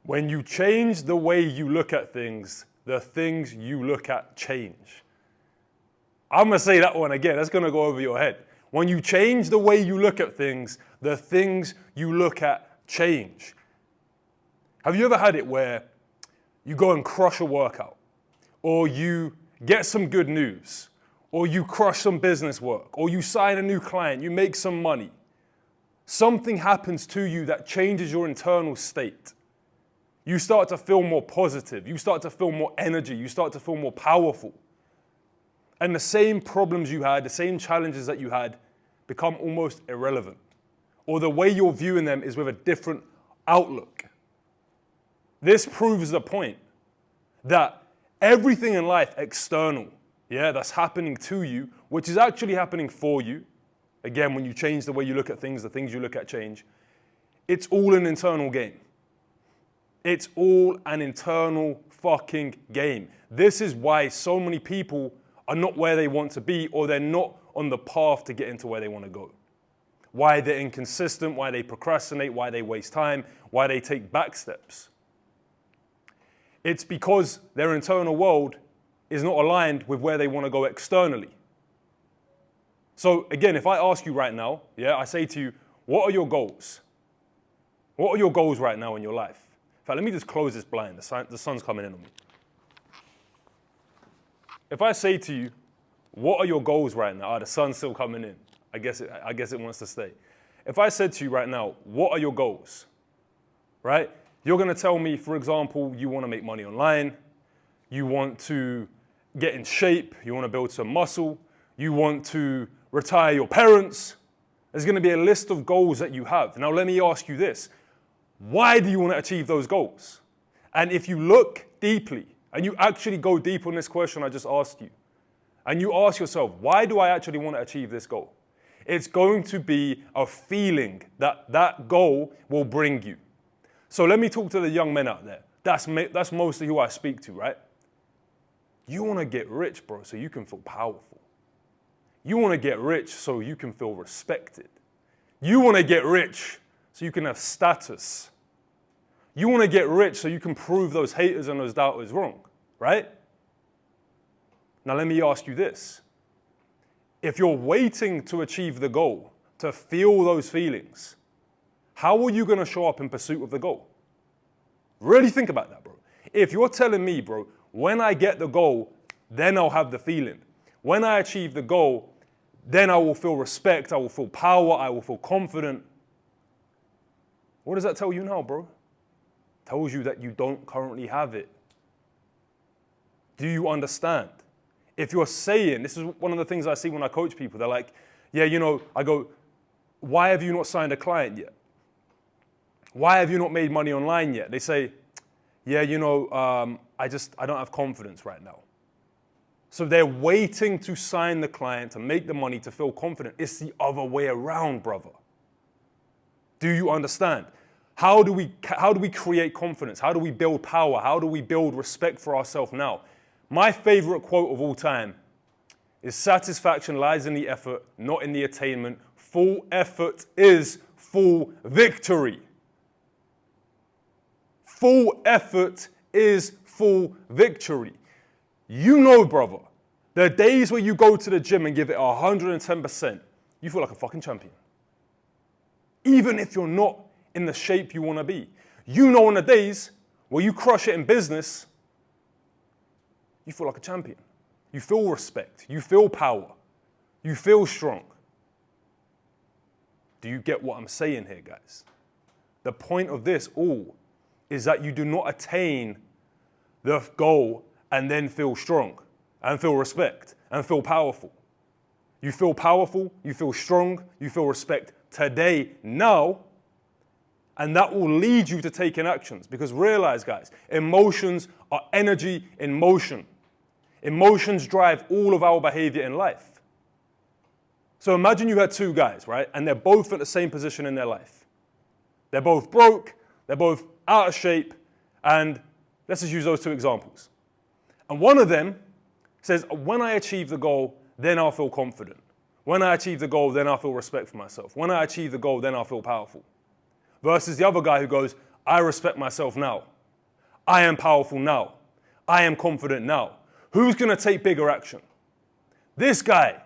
When you change the way you look at things, the things you look at change. I'm going to say that one again. That's going to go over your head. When you change the way you look at things, the things you look at change. Have you ever had it where you go and crush a workout, or you get some good news, or you crush some business work, or you sign a new client, you make some money? Something happens to you that changes your internal state. You start to feel more positive. You start to feel more energy. You start to feel more powerful. And the same problems you had, the same challenges that you had, become almost irrelevant. Or the way you're viewing them is with a different outlook. This proves the point that everything in life external, that's happening to you, which is actually happening for you. Again, when you change the way you look at things, the things you look at change. It's all an internal game. It's all an internal fucking game. This is why so many people are not where they want to be, or they're not on the path to get into where they want to go. Why they're inconsistent, why they procrastinate, why they waste time, why they take back steps. It's because their internal world is not aligned with where they want to go externally. So again, if I ask you right now, I say to you, what are your goals? What are your goals right now in your life? In fact, let me just close this blind. The sun's coming in on me. If I say to you, what are your goals right now? The sun's still coming in. I guess it wants to stay. If I said to you right now, what are your goals? Right? You're going to tell me, for example, you want to make money online. You want to get in shape. You want to build some muscle. You want to retire your parents. There's going to be a list of goals that you have. Now, let me ask you this. Why do you want to achieve those goals? And if you look deeply, and you actually go deep on this question I just asked you, and you ask yourself, why do I actually want to achieve this goal? It's going to be a feeling that that goal will bring you. So let me talk to the young men out there. That's mostly who I speak to, right? You want to get rich, bro, so you can feel powerful. You want to get rich so you can feel respected. You want to get rich so you can have status. You want to get rich so you can prove those haters and those doubters wrong, right? Now let me ask you this. If you're waiting to achieve the goal, to feel those feelings, how are you going to show up in pursuit of the goal? Really think about that, bro. If you're telling me, bro, when I get the goal, then I'll have the feeling. When I achieve the goal, then I will feel respect, I will feel power, I will feel confident. What does that tell you now, bro? Tells you that you don't currently have it. Do you understand? If you're saying, this is one of the things I see when I coach people, they're like, I go, why have you not signed a client yet? Why have you not made money online yet? They say, I don't have confidence right now. So they're waiting to sign the client, to make the money, to feel confident. It's the other way around, brother. Do you understand? How do we create confidence? How do we build power? How do we build respect for ourselves now? My favorite quote of all time is, satisfaction lies in the effort, not in the attainment. Full effort is full victory. Full effort is full victory. You know, brother, the days where you go to the gym and give it 110%, you feel like a fucking champion. Even if you're not in the shape you want to be. You know, on the days where you crush it in business, you feel like a champion. You feel respect. You feel power. You feel strong. Do you get what I'm saying here, guys? The point of this all is that you do not attain the goal and then feel strong and feel respect and feel powerful. You feel powerful, you feel strong, you feel respect today, now, and that will lead you to taking actions. Because realize, guys, emotions are energy in motion. Emotions drive all of our behavior in life. So imagine you had two guys, right? And they're both at the same position in their life. They're both broke, they're both out of shape, and let's just use those two examples. And one of them says, when I achieve the goal, then I'll feel confident. When I achieve the goal, then I'll feel respect for myself. When I achieve the goal, then I'll feel powerful. Versus the other guy who goes, I respect myself now. I am powerful now. I am confident now. Who's going to take bigger action? This guy.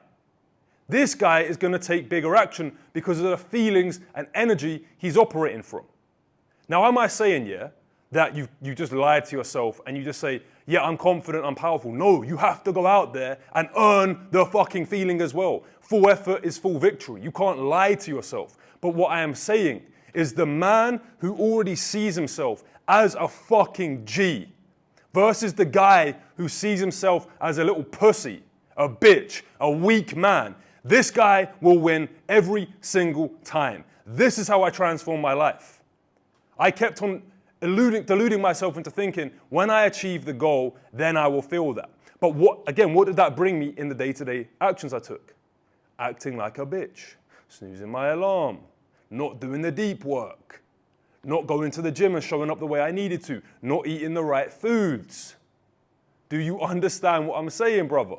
This guy is going to take bigger action because of the feelings and energy he's operating from. Now, am I saying, that you just lied to yourself and you just say, yeah, I'm confident, I'm powerful? No, you have to go out there and earn the fucking feeling as well. Full effort is full victory. You can't lie to yourself. But what I am saying is the man who already sees himself as a fucking G versus the guy who sees himself as a little pussy, a bitch, a weak man. This guy will win every single time. This is how I transformed my life. I kept on deluding myself into thinking, when I achieve the goal, then I will feel that. But what did that bring me in the day-to-day actions I took? Acting like a bitch, snoozing my alarm, not doing the deep work, not going to the gym and showing up the way I needed to, not eating the right foods. Do you understand what I'm saying, brother?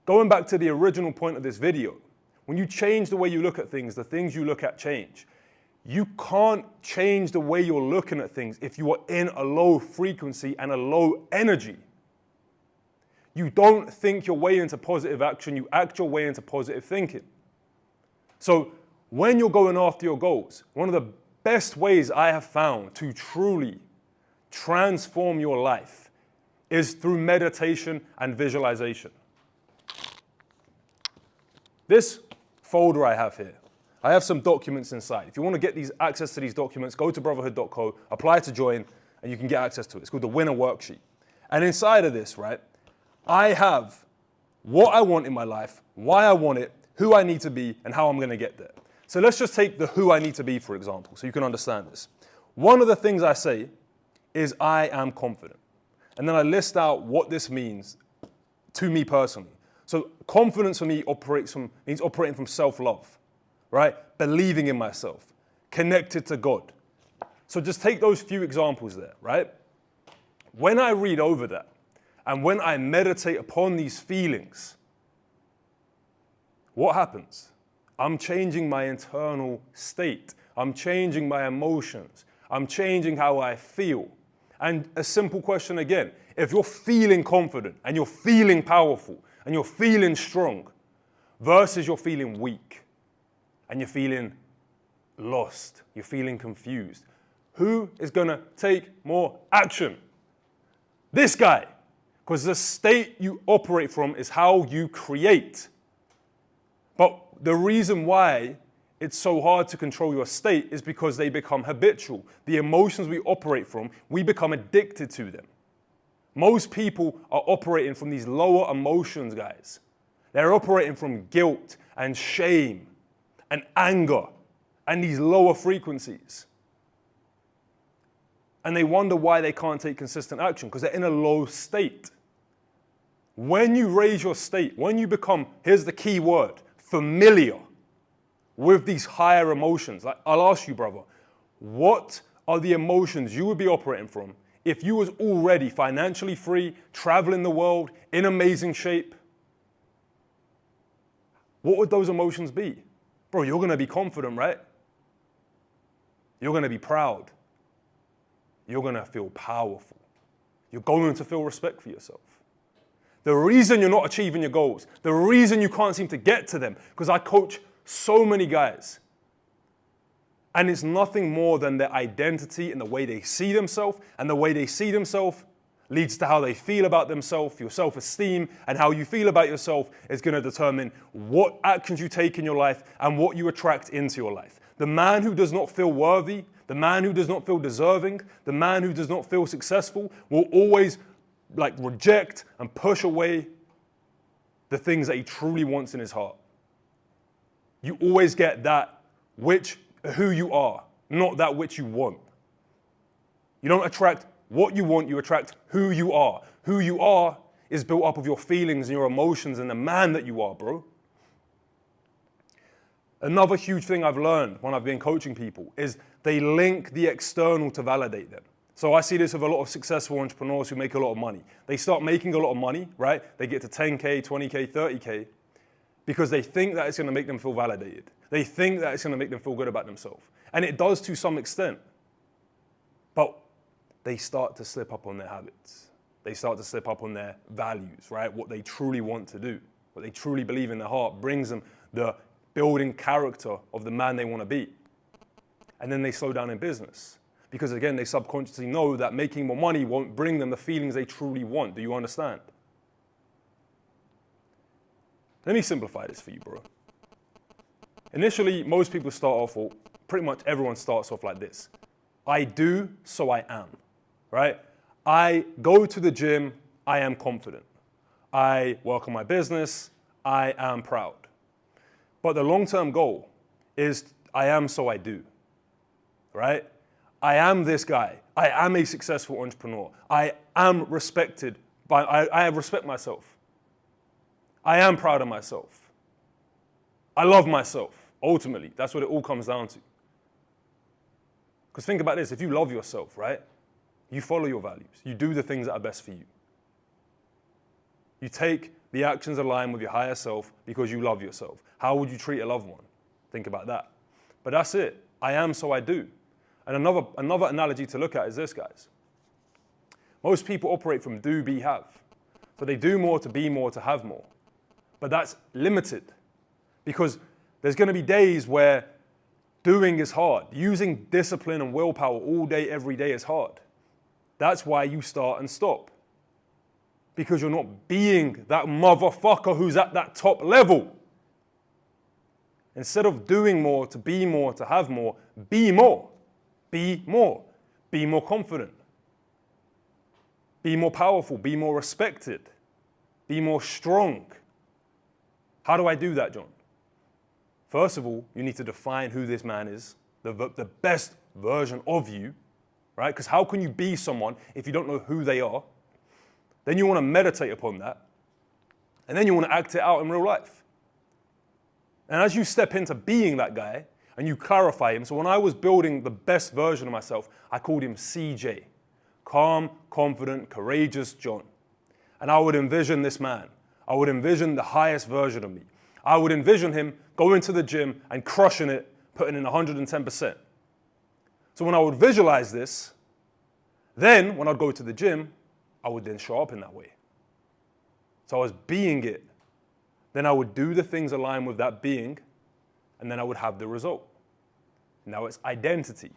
Going back to the original point of this video, when you change the way you look at things, the things you look at change. You can't change the way you're looking at things if you are in a low frequency and a low energy. You don't think your way into positive action, you act your way into positive thinking. So when you're going after your goals, one of the best ways I have found to truly transform your life is through meditation and visualization. This folder I have here, I have some documents inside. If you want to get access to these documents, go to brotherhood.co, apply to join, and you can get access to it. It's called the Winner Worksheet. And inside of this, right, I have what I want in my life, why I want it, who I need to be, and how I'm going to get there. So let's just take the who I need to be, for example, so you can understand this. One of the things I say is I am confident. And then I list out what this means to me personally. So confidence for me means operating from self-love, right? Believing in myself, connected to God. So just take those few examples there, right? When I read over that, and when I meditate upon these feelings, what happens? I'm changing my internal state. I'm changing my emotions. I'm changing how I feel. And a simple question again, if you're feeling confident and you're feeling powerful and you're feeling strong versus you're feeling weak and you're feeling lost, you're feeling confused, who is going to take more action? This guy. Because the state you operate from is how you create. But the reason why it's so hard to control your state is because they become habitual. The emotions we operate from, we become addicted to them. Most people are operating from these lower emotions, guys. They're operating from guilt and shame and anger and these lower frequencies. And they wonder why they can't take consistent action, because they're in a low state. When you raise your state, when you become, here's the key word, familiar with these higher emotions. Like, I'll ask you, brother, what are the emotions you would be operating from if you was already financially free, traveling the world, in amazing shape? What would those emotions be? Bro, you're going to be confident, right? You're going to be proud. You're going to feel powerful. You're going to feel respect for yourself. The reason you're not achieving your goals, the reason you can't seem to get to them, because I coach so many guys, and it's nothing more than their identity and the way they see themselves, and the way they see themselves leads to how they feel about themselves, your self-esteem, and how you feel about yourself is going to determine what actions you take in your life and what you attract into your life. The man who does not feel worthy, the man who does not feel deserving, the man who does not feel successful will always reject and push away the things that he truly wants in his heart. You always get that who you are, not that which you want. You don't attract what you want, you attract who you are. Who you are is built up of your feelings and your emotions and the man that you are, bro. Another huge thing I've learned when I've been coaching people is they link the external to validate them. So I see this with a lot of successful entrepreneurs who make a lot of money. They start making a lot of money, right? They get to 10K, 20K, 30K, because they think that it's going to make them feel validated. They think that it's going to make them feel good about themselves. And it does to some extent. But they start to slip up on their habits. They start to slip up on their values, right? What they truly want to do, what they truly believe in their heart brings them the building character of the man they want to be. And then they slow down in business. Because again, they subconsciously know that making more money won't bring them the feelings they truly want. Do you understand? Let me simplify this for you, bro. Initially, most people start off, or pretty much everyone starts off like this. I do, so I am, right? I go to the gym, I am confident. I work on my business, I am proud. But the long-term goal is I am, so I do, right? I am this guy. I am a successful entrepreneur. I am respected I respect myself. I am proud of myself. I love myself. Ultimately, that's what it all comes down to. Because think about this, if you love yourself, right? You follow your values. You do the things that are best for you. You take the actions aligned with your higher self because you love yourself. How would you treat a loved one? Think about that. But that's it. I am, so I do. And another analogy to look at is this, guys. Most people operate from do, be, have. So they do more to be more to have more. But that's limited because there's going to be days where doing is hard. Using discipline and willpower all day, every day is hard. That's why you start and stop. Because you're not being that motherfucker who's at that top level. Instead of doing more to be more to have more, be more. Be more. Be more confident. Be more powerful. Be more respected. Be more strong. How do I do that, John? First of all, you need to define who this man is, the best version of you, right? Because how can you be someone if you don't know who they are? Then you want to meditate upon that. And then you want to act it out in real life. And as you step into being that guy and you clarify him, so when I was building the best version of myself, I called him CJ. Calm, confident, courageous John. And I would envision this man. I would envision the highest version of me. I would envision him going to the gym and crushing it, putting in 110%. So when I would visualize this, then when I'd go to the gym, I would then show up in that way. So I was being it. Then I would do the things aligned with that being, and then I would have the result. Now it's identity.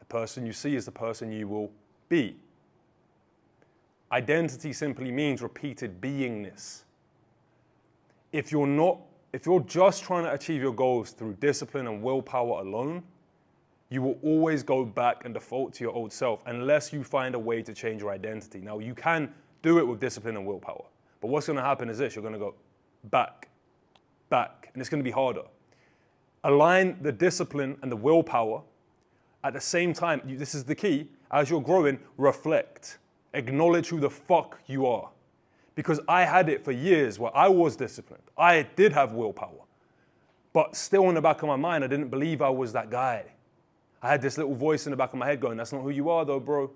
The person you see is the person you will be. Identity simply means repeated beingness. If you're just trying to achieve your goals through discipline and willpower alone, you will always go back and default to your old self unless you find a way to change your identity. Now, you can do it with discipline and willpower, but what's going to happen is this: you're going to go back, and it's going to be harder. Align the discipline and the willpower at the same time. This is the key. As you're growing, reflect. Acknowledge who the fuck you are. Because I had it for years where I was disciplined. I did have willpower. But still in the back of my mind, I didn't believe I was that guy. I had this little voice in the back of my head going, that's not who you are though, bro.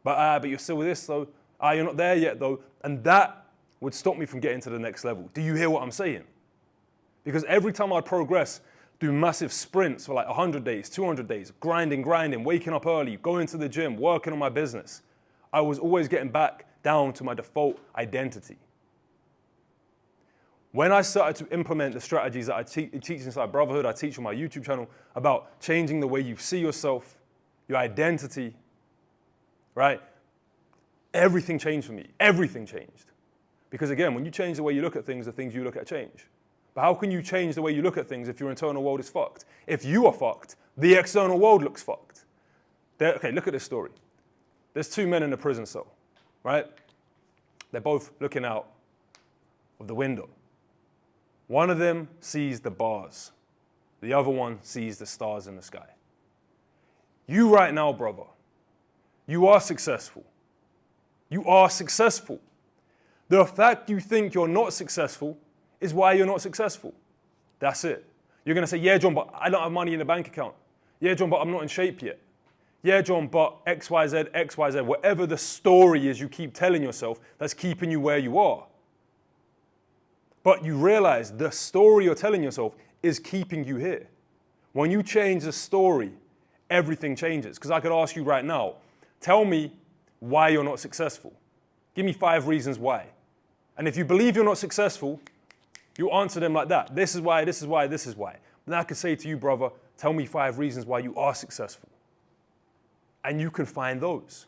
But you're still with this though. You're not there yet though. And that would stop me from getting to the next level. Do you hear what I'm saying? Because every time I'd progress, do massive sprints for like 100 days, 200 days, grinding, waking up early, going to the gym, working on my business, I was always getting back down to my default identity. When I started to implement the strategies that I teach inside Brotherhood, I teach on my YouTube channel about changing the way you see yourself, your identity, right? Everything changed for me. Everything changed. Because again, when you change the way you look at things, the things you look at change. But how can you change the way you look at things if your internal world is fucked? If you are fucked, the external world looks fucked. Okay, look at this story. There's two men in a prison cell, right? They're both looking out of the window. One of them sees the bars. The other one sees the stars in the sky. You right now, brother, you are successful. You are successful. The fact you think you're not successful is why you're not successful. That's it. You're going to say, yeah, John, but I don't have money in the bank account. Yeah, John, but I'm not in shape yet. Yeah, John, but XYZ, XYZ, whatever the story is you keep telling yourself that's keeping you where you are. But you realize the story you're telling yourself is keeping you here. When you change the story, everything changes. Because I could ask you right now, tell me why you're not successful. Give me 5 reasons why. And if you believe you're not successful, you answer them like that. This is why, this is why, this is why. Then I could say to you, brother, tell me 5 reasons why you are successful. And you can find those.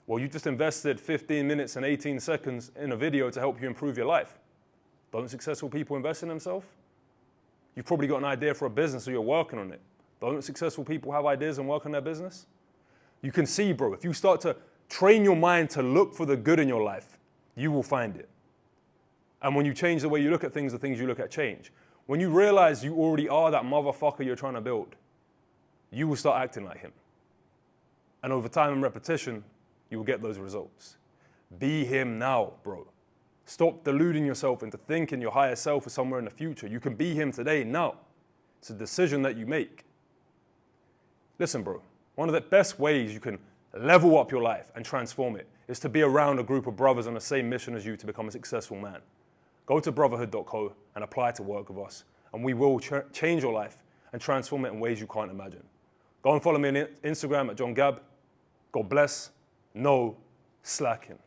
Well, you just invested 15 minutes and 18 seconds in a video to help you improve your life. Don't successful people invest in themselves? You've probably got an idea for a business, so you're working on it. Don't successful people have ideas and work on their business? You can see, bro, if you start to train your mind to look for the good in your life, you will find it. And when you change the way you look at things, the things you look at change. When you realize you already are that motherfucker you're trying to build, you will start acting like him. And over time and repetition, you will get those results. Be him now, bro. Stop deluding yourself into thinking your higher self is somewhere in the future. You can be him today, now. It's a decision that you make. Listen, bro, one of the best ways you can level up your life and transform it is to be around a group of brothers on the same mission as you to become a successful man. Go to brotherhood.co and apply to work with us, and we will change your life and transform it in ways you can't imagine. Go and follow me on Instagram at John Gab. God bless. No slacking.